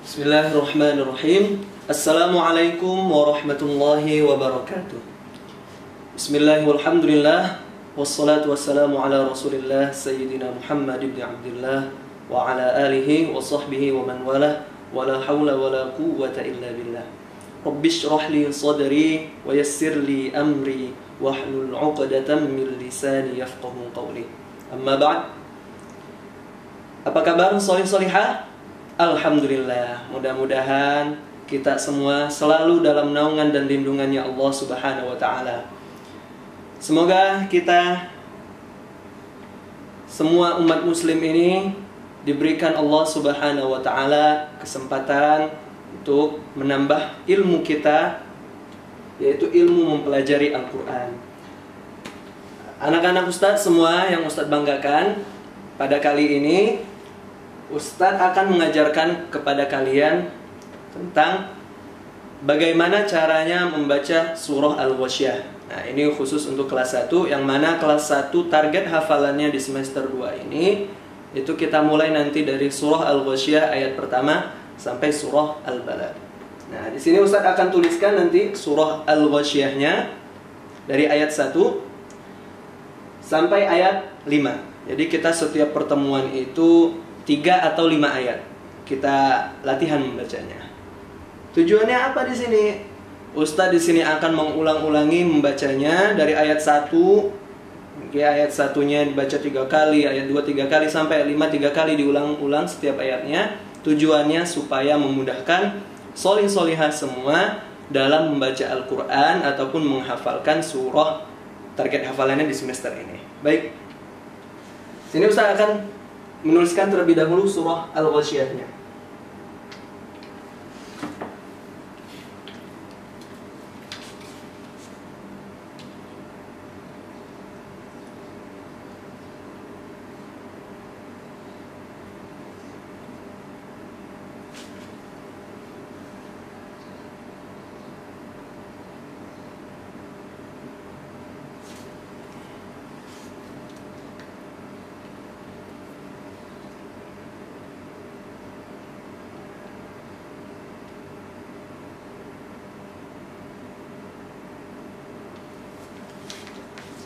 Bismillahirrahmanirrahim. Assalamualaikum warahmatullahi wabarakatuh. Bismillahirrahmanirrahim. Wassalatu wassalamu ala rasulillah Sayyidina Muhammad ibn Abdullah wa ala alihi wa sahbihi wa man wala wa la hawla wa la quwwata illa billah. Rabbi shrah li sadri wa yassir li amri wahlul 'uqdatam min lisani yafqahu qawli. Amma ba'd. Apa kabar solih-solihah? Alhamdulillah, mudah-mudahan kita semua selalu dalam naungan dan lindungannya Allah Subhanahu wa ta'ala. Semoga kita semua umat muslim ini diberikan Allah Subhanahu wa ta'ala kesempatan untuk menambah ilmu kita, yaitu ilmu mempelajari Al-Quran. Anak-anak Ustadz semua yang Ustadz banggakan, pada kali ini Ustadz akan mengajarkan kepada kalian tentang bagaimana caranya membaca surah Al-Ghasyiyah. Nah, ini khusus untuk kelas 1, yang mana kelas 1 target hafalannya di semester 2 ini itu kita mulai nanti dari surah Al-Ghasyiyah ayat pertama sampai surah Al-Balad. Nah, di sini Ustadz akan tuliskan nanti surah Al-Ghasyiyahnya dari ayat 1 sampai ayat 5. Jadi kita setiap pertemuan itu 3 atau 5 ayat kita latihan membacanya. Tujuannya apa di sini? Ustadz di sini akan mengulang-ulangi membacanya dari ayat 1. Ayat 1-nya dibaca 3 kali, ayat 2 3 kali, sampai 5 3 kali diulang-ulang setiap ayatnya. Tujuannya supaya memudahkan solih-solihah semua dalam membaca Al-Quran ataupun menghafalkan surah target hafalannya di semester ini. Baik, sini Ustadz akan menuliskan terlebih dahulu surah Al-Ghasyiyah-nya.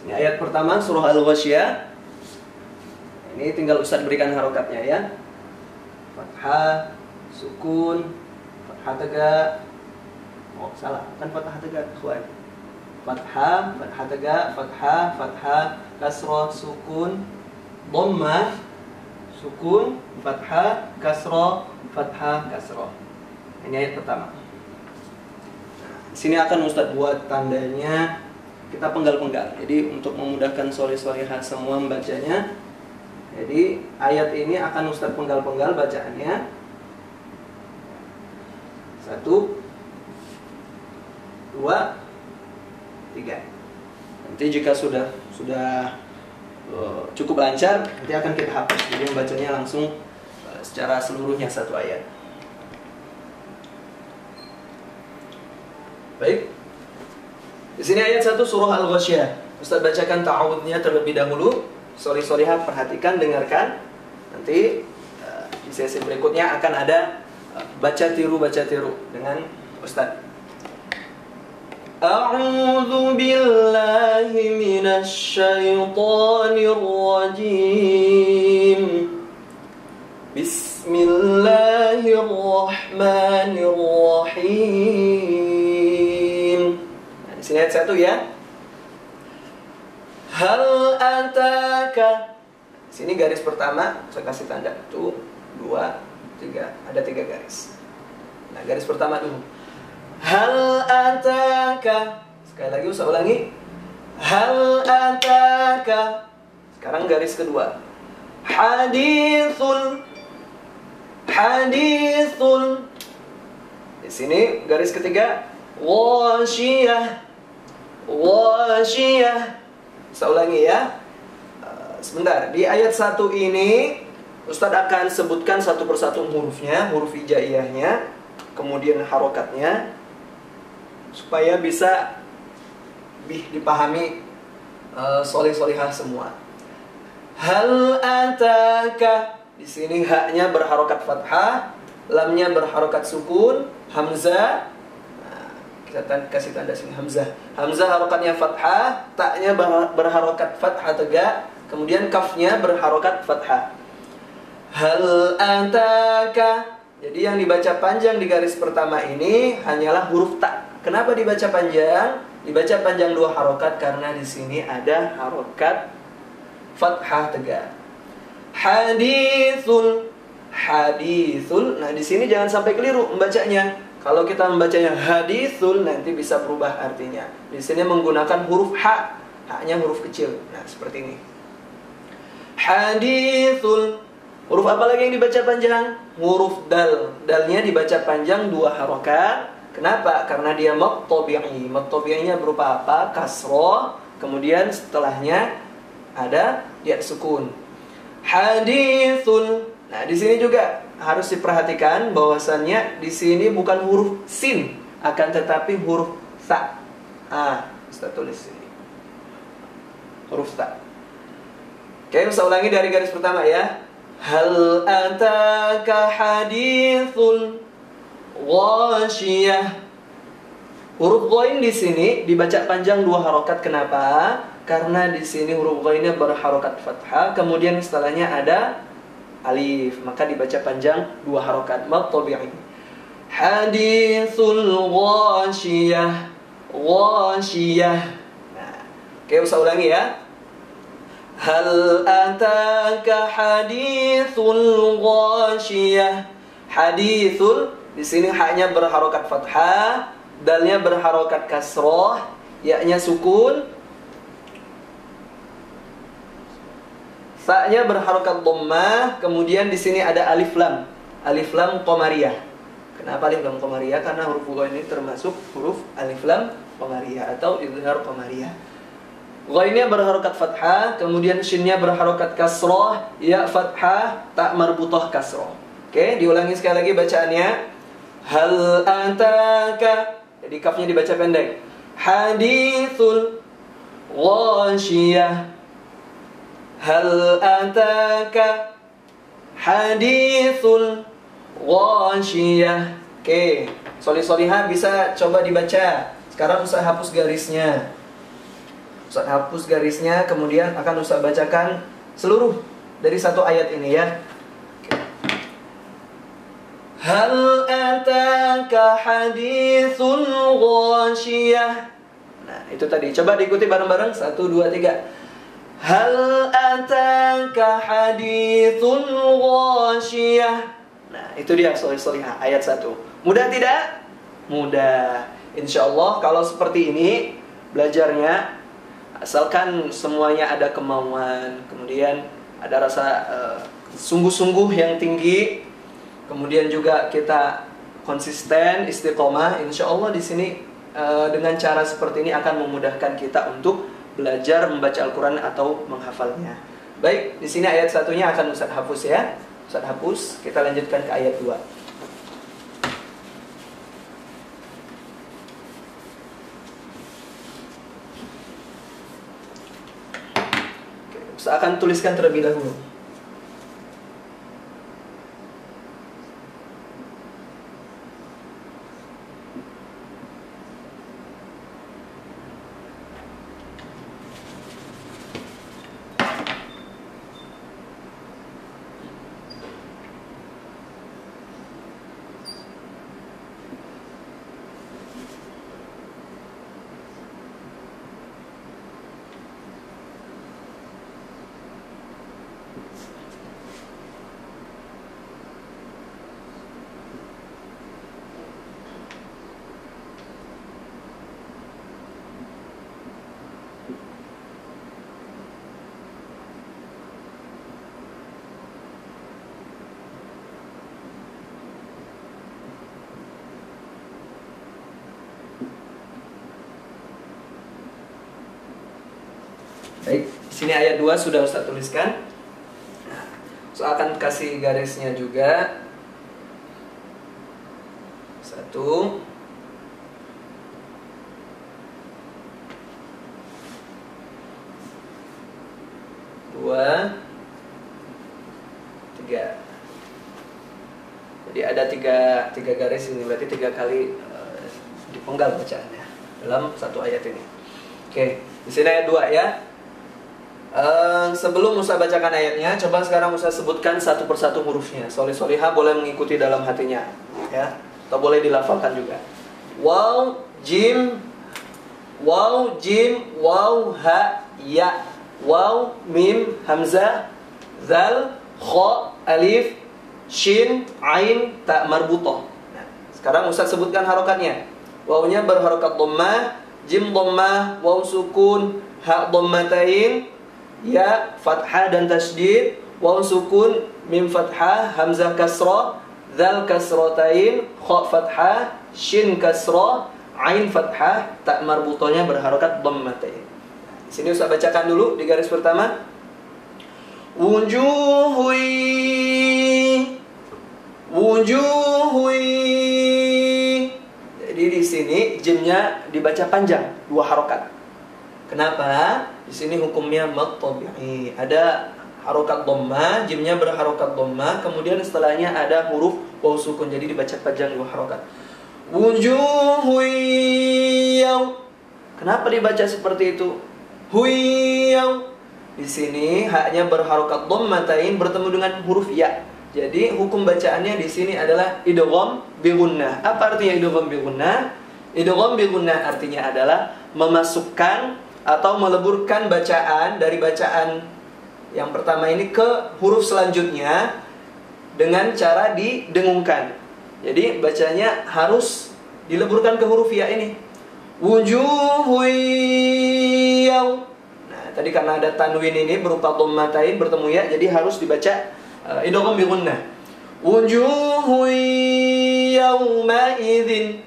Ini ayat pertama surah Al-Ghasyiyah. Ini tinggal Ustadz berikan harokatnya ya. Fathah, sukun, fathah tegak. Oh salah, kan fathah tegak, ikhwan. Fathah, fathah tegak, fathah, fathah, kasrah, sukun, dhammah, sukun, fathah, kasrah, fathah, kasrah. Ini ayat pertama. Di sini akan Ustadz buat tandanya, kita penggal-penggal. Jadi untuk memudahkan solih-solihah semua membacanya, jadi ayat ini akan Ustadz penggal-penggal bacaannya. 1 2 3. Nanti jika sudah cukup lancar, nanti akan kita hapus. Jadi membacanya langsung secara seluruhnya satu ayat. Baik. Di sini ayat 1 surah Al-Ghasyiyah. Ustaz bacakan ta'awudnya terlebih dahulu. Solih-solihah perhatikan, dengarkan. Nanti di sesi berikutnya akan ada baca tiru dengan Ustaz. A'udzu billahi minasy syaithanir rajim. Bismillahirrahmanirrahim. Sini ayat 1 ya. Hal ataka. Sini garis pertama, saya kasih tanda 1, 2, 3. Ada 3 garis. Nah, garis pertama dulu. Hal ataka. Sekali lagi usah ulangi. Hal ataka. Sekarang garis kedua. Hadithul. Di sini garis ketiga. Ghasyiyah. Saya ulangi ya. Sebentar, di ayat 1 ini Ustadz akan sebutkan satu persatu hurufnya, huruf hijaiyahnya, kemudian harokatnya, supaya bisa lebih dipahami solih-solihah semua. Hal ataka. Di sini haknya berharokat fathah, lamnya berharokat sukun, hamzah. Nah, kita kasih tanda sini hamzah. Hamzah harokatnya fathah, taknya berharokat fathah tegak, kemudian kafnya berharokat fathah. Hal ataka. Jadi yang dibaca panjang di garis pertama ini hanyalah huruf ta. Kenapa dibaca panjang? Dibaca panjang 2 harokat karena di sini ada harokat fathah tegak. Hadithul, hadithul. Nah, di sini jangan sampai keliru membacanya. Kalau kita membacanya hadithul nanti bisa berubah artinya. Di sini menggunakan huruf ha. Ha-nya huruf kecil. Nah, seperti ini. Hadithul. Huruf apa lagi yang dibaca panjang? Huruf dal. Dalnya dibaca panjang 2 harokat. Kenapa? Karena dia mad tabi'i. Mad tabi'inya berupa apa? Kasroh. Kemudian setelahnya ada ya sukun. Hadithul. Nah, di sini juga harus diperhatikan bahwasannya di sini bukan huruf sin, akan tetapi huruf sa. Ustaz tulis ini. Huruf sa. Oke, saya ulangi dari garis pertama ya. Hal ataka hadithul ghashiyah. Huruf ghain di sini dibaca panjang 2 harokat. Kenapa? Karena di sini huruf ghainnya berharokat fathah, kemudian setelahnya ada alif, maka dibaca panjang 2 harokat mad tabi'i. Hadithul ghashiyah. Ghashiyah. Nah, oke, saya ulangi ya. Hal ataka hadithul ghashiyah. Hadithul di sini haknya berharokat fathah, dalnya berharokat kasroh, ya-nya sukun, sa-nya berharokat dhammah, kemudian di sini ada alif lam. Alif lam qamariyah. Kenapa alif lam qamariyah? Karena huruf ghain ini termasuk huruf alif lam qamariyah atau izhar qamariyah. Ghainnya berharokat fathah, kemudian shinnya berharokat kasroh, ya fathah, tak marbutah kasroh. Oke, diulangi sekali lagi bacaannya. Hal ataka. Jadi kafnya dibaca pendek. Hadithul ghashiyah. Hal ataka hadithul ghashiyah. Oke, solih-solihah bisa coba dibaca. Sekarang Ustaz hapus garisnya. Ustaz hapus garisnya, kemudian akan Ustaz bacakan seluruh dari satu ayat ini ya. Hal ataka hadithul ghashiyah. Nah, itu tadi. Coba diikuti bareng-bareng. 1, 2, 3. Hal ataka hadithul ghashiyah. Nah, itu dia solih-solihah ayat 1. Mudah tidak? Mudah. Insya Allah kalau seperti ini belajarnya, asalkan semuanya ada kemauan, kemudian ada rasa sungguh-sungguh yang tinggi, kemudian juga kita konsisten, istiqomah, insya Allah di sini dengan cara seperti ini akan memudahkan kita untuk belajar membaca Al-Quran atau menghafalnya. Baik, di sini ayat 1-nya akan Ustaz hapus ya. Ustaz hapus, kita lanjutkan ke ayat 2. Saya akan tuliskan terlebih dahulu. Baik, di sini ayat 2 sudah Ustaz tuliskan. Nah, Ustaz akan kasih garisnya juga. 1, 2, 3. Jadi ada tiga garis ini, berarti 3 kali dipenggal bacaannya dalam satu ayat ini. Oke, di sini ayat 2 ya. Sebelum Musa bacakan ayatnya, coba sekarang Musa sebutkan satu persatu hurufnya. Solih-solihah boleh mengikuti dalam hatinya, ya, atau boleh dilafalkan juga. Waw, jim, waw, ha, ya, waw, mim, hamzah, zal, kha, alif, shin, ain, ta marbutah. Nah, sekarang Ustaz sebutkan harokatnya. Wawnya berharokat dhammah, jim dhammah, waw sukun, ha dhammatain, ya fathah dan tasydid, waw sukun, mim fathah, hamzah kasrah, zal kasratain, kha fathah, shin kasrah, ain fathah, ta marbutahnya berharokat dhammatain. Di sini Ustaz bacakan dulu di garis pertama. Wujuhui. Jadi di sini jimnya dibaca panjang, 2 harokat. Kenapa? Di sini hukumnya mad tabi'i. Ada harokat dhammah, jimnya berharokat dhammah, kemudian setelahnya ada huruf waw sukun, jadi dibaca panjang 2 harokat. Wujuhuyaw. Kenapa dibaca seperti itu? Huyaw. Di sini haknya berharokat dhammatain bertemu dengan huruf ya. Jadi hukum bacaannya di sini adalah idgham bi gunnah. Apa artinya idgham bi gunnah? Idgham bi gunnah artinya adalah memasukkan atau meleburkan bacaan dari bacaan yang pertama ini ke huruf selanjutnya dengan cara didengungkan. Jadi bacanya harus dileburkan ke huruf ya ini. Wujuhuyaw. Nah, tadi karena ada tanwin ini berupa dhammatain bertemu ya, jadi harus dibaca idgham bi gunnah. Wujuhu yawma idzin.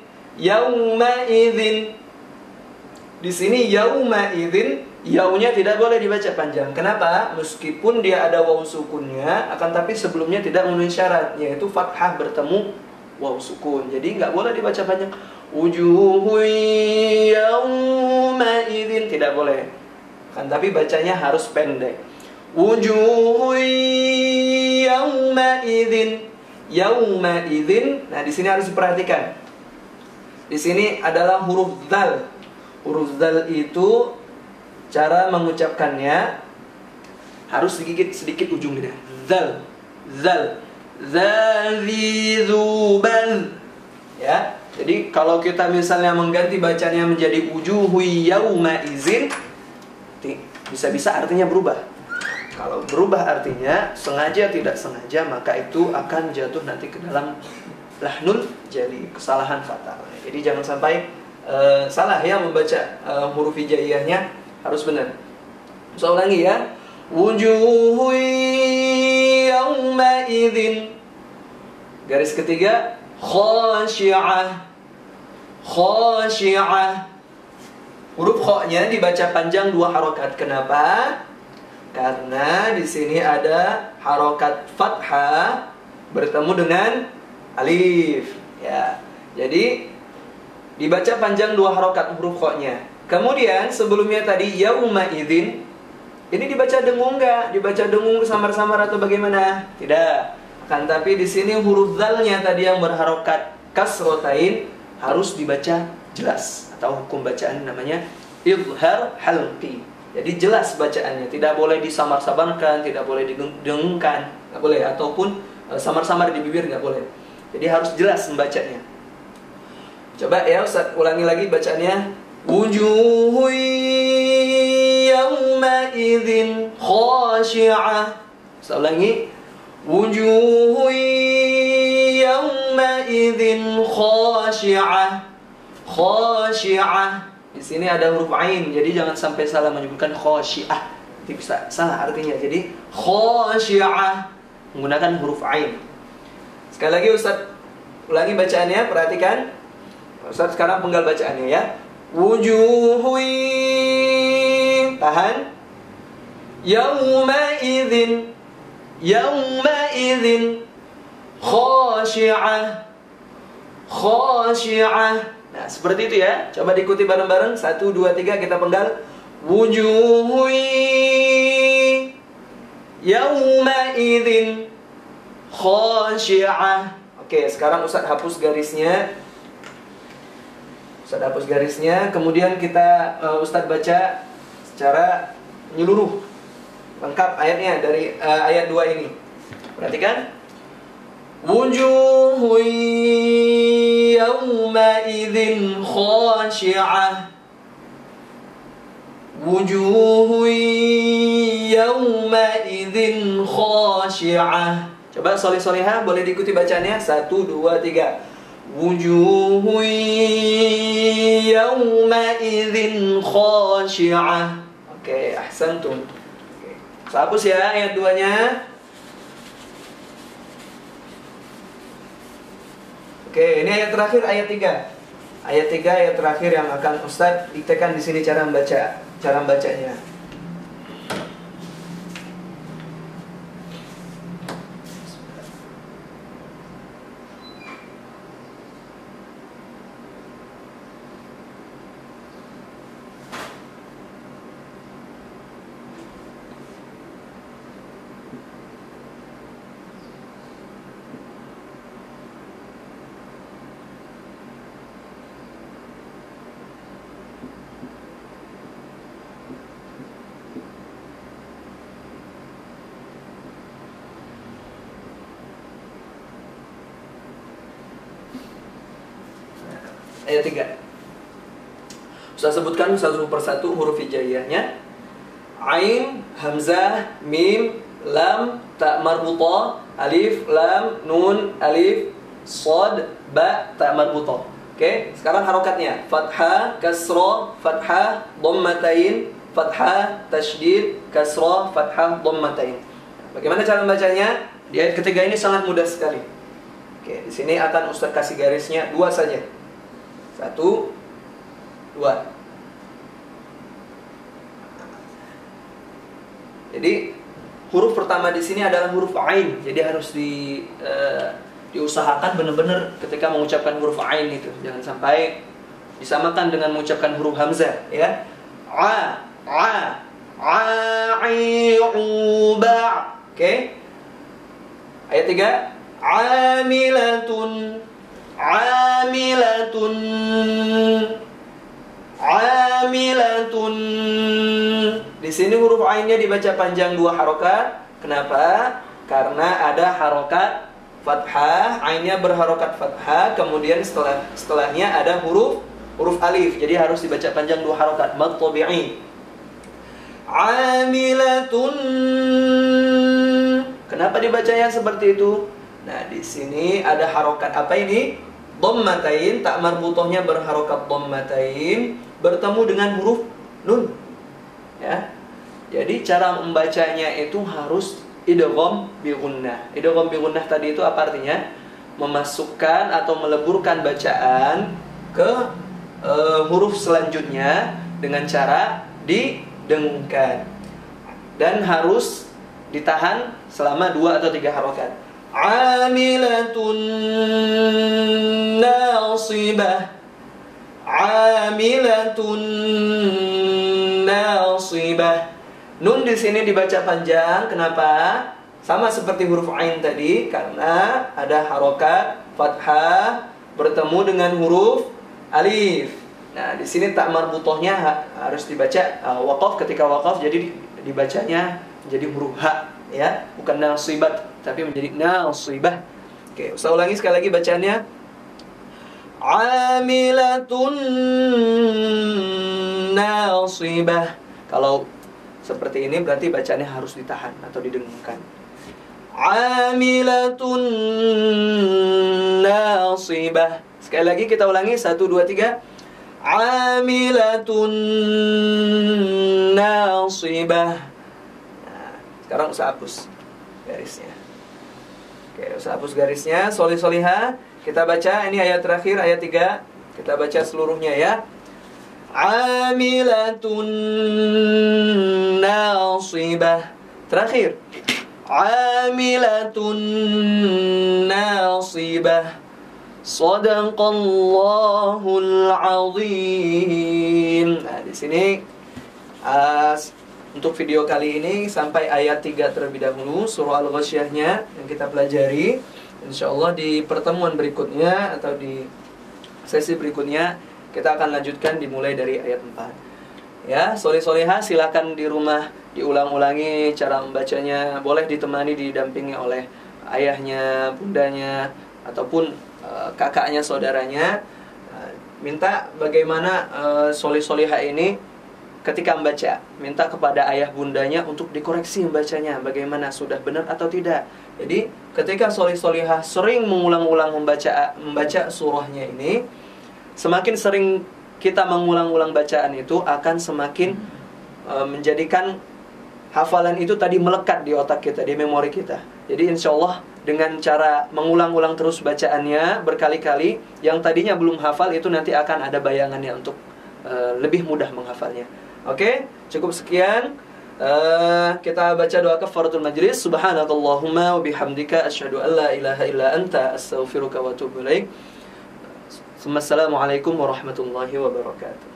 Di sini yauma idzin, yaunya tidak boleh dibaca panjang. Kenapa? Meskipun dia ada waw sukunnya, akan tapi sebelumnya tidak memenuhi syarat, yaitu fathah bertemu waw sukun. Jadi nggak boleh dibaca panjang. Wujuhu yauma idzin, tidak boleh. Akan tapi bacanya harus pendek. Wujuhu yauma idzin. Nah, di sini harus diperhatikan. Di sini adalah huruf dzal. Huruf dzal itu cara mengucapkannya harus sedikit ujung lidah. Zal. Zazizubal. Ya. Jadi kalau kita misalnya mengganti bacanya menjadi wujuhu yauma idzin, bisa-bisa artinya berubah. Kalau berubah artinya sengaja tidak sengaja, maka itu akan jatuh nanti ke dalam lahnul jali, kesalahan fatal. Jadi jangan sampai salah ya membaca huruf hijaiyahnya, harus benar. Saya ulangi ya. Wujuhu yawma idzin. Garis ketiga khashi'ah. Huruf kha-nya dibaca panjang 2 harokat. Kenapa? Karena di sini ada harokat fathah bertemu dengan alif, ya. Jadi dibaca panjang 2 harokat huruf kha-nya. Kemudian sebelumnya tadi yauma idzin, ini dibaca dengung enggak? Dibaca dengung samar-samar atau bagaimana? Tidak. Kan tapi di sini huruf dzalnya tadi yang berharokat kasrotain harus dibaca jelas, atau hukum bacaan namanya izhar halqi. Jadi jelas bacaannya, tidak boleh disamar-samarkan, tidak boleh didengungkan, nggak boleh, ataupun samar-samar di bibir nggak boleh. Jadi harus jelas membacanya. Coba ya Ustaz ulangi lagi bacaannya. Wujuhu yawma idzin khashi'ah. Ustaz ulangi. Wujuhu yawma idzin khashi'ah. Di sini ada huruf ain, jadi jangan sampai salah menyebutkan khashi'ah. Nanti bisa salah artinya. Jadi khashi'ah menggunakan huruf ain. Sekali lagi Ustaz ulangi bacaannya, perhatikan. Ustaz sekarang penggal bacaannya ya. Wujuhui, tahan. Yawma idzin khashi'ah. Nah, seperti itu ya. Coba diikuti bareng-bareng. 1, 2, 3 kita penggal. Wujuhui yawma idzin khashi'ah. Oke, sekarang Ustadz hapus garisnya. Ustadz hapus garisnya. Kemudian kita Ustadz baca secara menyeluruh, lengkap ayatnya dari ayat 2 ini. Perhatikan. Wujuhun yawma idzin khashi'ah. Wujuhun yawma idzin khashi'ah. Coba soleh-solehah boleh diikuti bacaannya. 1, 2, 3. Wujuhun yawma idzin khashi'ah. Oke, ahsantum. Oke. Hapus ya ayat 2-nya. Oke, ini ayat terakhir, ayat 3. Ayat 3 ayat terakhir yang akan Ustadz diktekan di sini cara membacanya. Ayat 3. Saya sebutkan satu persatu huruf hijaiyahnya. Ain, hamzah, mim, lam, ta marbutah, alif, lam, nun, alif, shad, ba, ta marbutah. Oke, sekarang harokatnya. Fathah, kasrah, fathah, dhammatain, fathah, tasydid, kasrah, fathah, dhammatain. Bagaimana cara membacanya? Di ayat ketiga ini sangat mudah sekali. Oke, di sini akan Ustaz kasih garisnya 2 saja. 1, 2. Jadi huruf pertama di sini adalah huruf ain. Jadi harus diusahakan benar-benar ketika mengucapkan huruf ain itu. Jangan sampai disamakan dengan mengucapkan huruf hamzah, ya. A, i, u, ba. Oke. Ayat 3. Amilatun, amilatun. Di sini huruf ainnya dibaca panjang 2 harokat. Kenapa? Karena ada harokat fathah, ainnya berharokat fathah, kemudian setelahnya ada huruf alif. Jadi harus dibaca panjang 2 harokat. Mad tabi'i. Amilatun. Kenapa dibacanya seperti itu? Nah, di sini ada harokat apa ini? Dhammatain, tak marbutohnya berharokat dhammatain, bertemu dengan huruf nun. Ya. Jadi cara membacanya itu harus idgham bi gunnah. Idgham bi gunnah tadi itu apa artinya? Memasukkan atau meleburkan bacaan ke huruf selanjutnya dengan cara didengungkan. Dan harus ditahan selama 2 atau 3 harokat. Amilatun nasibah, amilatun nasibah. Nun di sini dibaca panjang. Kenapa? Sama seperti huruf ain tadi, karena ada harokat fathah bertemu dengan huruf alif. Nah, di sini tak marbutohnya harus dibaca waqaf. Ketika waqaf jadi dibacanya menjadi huruf ha, ya, bukan nasibat tapi menjadi nasibah. Oke, saya ulangi sekali lagi bacaannya. Amilatun nasibah. Kalau seperti ini berarti bacaannya harus ditahan atau didengungkan. Amilatun nasibah. Sekali lagi kita ulangi. 1, 2, 3. Amilatun nasibah. Nah, sekarang usah hapus garisnya. Oke, usah hapus garisnya. Solih-solihah. Kita baca, ini ayat terakhir, ayat 3. Kita baca seluruhnya ya. Amilatun nasibah. Terakhir. Amilatun nasibah. Shadaqallahul azim. Nah, di sini untuk video kali ini sampai ayat 3 terlebih dahulu, surah Al-Ghasyiyah-nya yang kita pelajari. Insya Allah di pertemuan berikutnya atau di sesi berikutnya kita akan lanjutkan dimulai dari ayat 4. Ya, soleh-soleha silakan di rumah diulang-ulangi cara membacanya. Boleh ditemani, didampingi oleh ayahnya, bundanya, ataupun kakaknya, saudaranya. Minta bagaimana soleh-soleha ini ketika membaca, minta kepada ayah bundanya untuk dikoreksi membacanya, bagaimana, sudah benar atau tidak. Jadi ketika soleh-soleha sering mengulang-ulang membaca surahnya ini, semakin sering kita mengulang-ulang bacaan itu akan semakin menjadikan hafalan itu tadi melekat di otak kita, di memori kita. Jadi insya Allah dengan cara mengulang-ulang terus bacaannya berkali-kali, yang tadinya belum hafal itu nanti akan ada bayangannya untuk lebih mudah menghafalnya. Oke, cukup sekian. Kita baca doa kafaratul majlis. Subhanakallahumma wa bihamdika asyhadu an la ilaha illa anta astaghfiruka wa atubu ilaik. Assalamualaikum warahmatullahi wabarakatuh.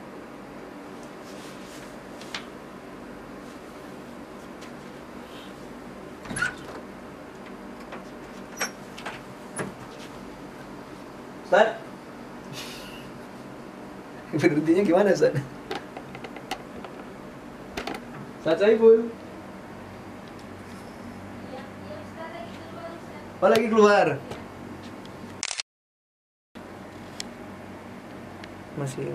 Ustaz, berhentinya gimana, Ustaz? Ustaz Saiful. Oh, lagi keluar. Masih